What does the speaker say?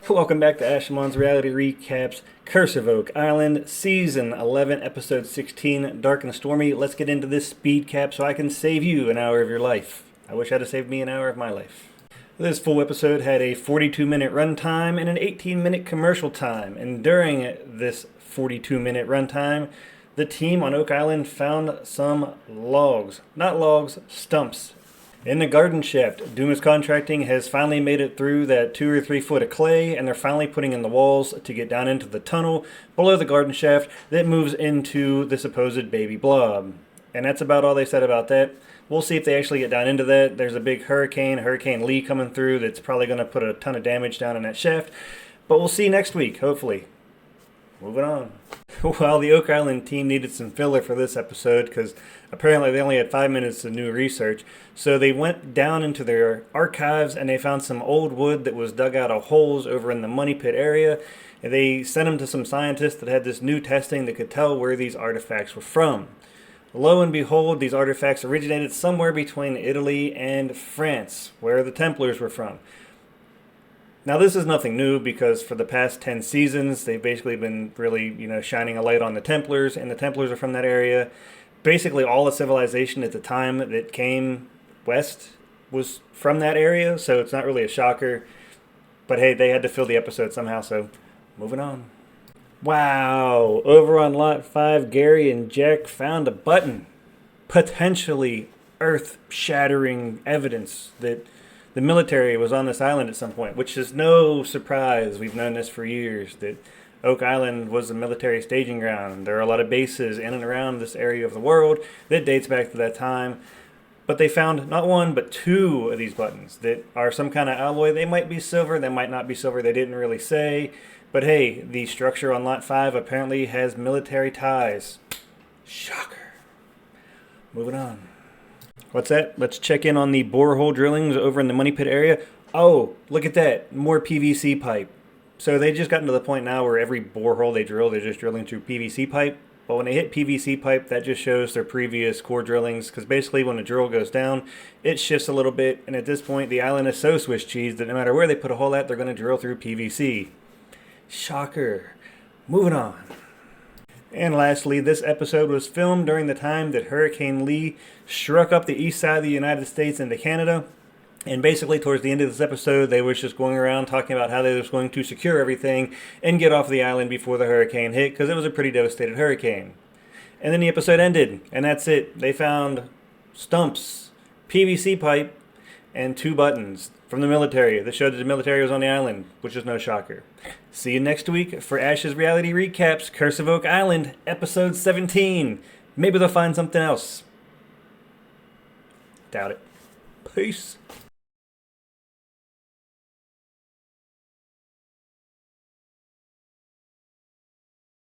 Welcome back to Ashamon's Reality Recaps, Curse of Oak Island, Season 11, Episode 16, Dark and Stormy. Let's get into this speed cap so I can save you an hour of your life. I wish I'd have saved me an hour of my life. This full episode had a 42-minute runtime and an 18-minute commercial time. And during this 42-minute runtime, the team on Oak Island found some logs. Not logs, stumps. In the garden shaft, Dumas Contracting has finally made it through that 2 or 3 foot of clay, and they're finally putting in the walls to get down into the tunnel below the garden shaft that moves into the supposed baby blob. And that's about all they said about that. We'll see if they actually get down into that. There's a big Hurricane Lee coming through that's probably going to put a ton of damage down in that shaft. But we'll see next week, hopefully. Moving on. Well, the Oak Island team needed some filler for this episode because apparently they only had 5 minutes of new research. So they went down into their archives and they found some old wood that was dug out of holes over in the Money Pit area. And they sent them to some scientists that had this new testing that could tell where these artifacts were from. Lo and behold, these artifacts originated somewhere between Italy and France, where the Templars were from. Now, this is nothing new because for the past 10 seasons, they've basically been really, shining a light on the Templars, and the Templars are from that area. Basically, all the civilization at the time that came west was from that area, so it's not really a shocker. But hey, they had to fill the episode somehow, so moving on. Wow, over on Lot 5, Gary and Jack found a button. Potentially earth-shattering evidence that the military was on this island at some point, which is no surprise. We've known this for years, that Oak Island was a military staging ground. There are a lot of bases in and around this area of the world that dates back to that time. But they found not one, but 2 of these buttons that are some kind of alloy. They might be silver, they might not be silver. They didn't really say. But hey, the structure on Lot 5 apparently has military ties. Shocker. Moving on. What's that? Let's check in on the borehole drillings over in the Money Pit area. Oh, look at that. More PVC pipe. So they just gotten to the point now where every borehole they drill, they're just drilling through PVC pipe. But when they hit PVC pipe, that just shows their previous core drillings. Because basically when the drill goes down, it shifts a little bit. And at this point, the island is so Swiss cheese that no matter where they put a hole at, they're going to drill through PVC. Shocker. Moving on. And lastly, this episode was filmed during the time that Hurricane Lee struck up the east side of the United States into Canada. And basically, towards the end of this episode, they were just going around talking about how they were going to secure everything and get off the island before the hurricane hit, because it was a pretty devastated hurricane. And then the episode ended, and that's it. They found stumps, PVC pipe, and 2 buttons from the military that showed that the military was on the island, which is no shocker. See you next week for Ash's Reality Recaps, Curse of Oak Island, Episode 17. Maybe they'll find something else. Doubt it. Peace.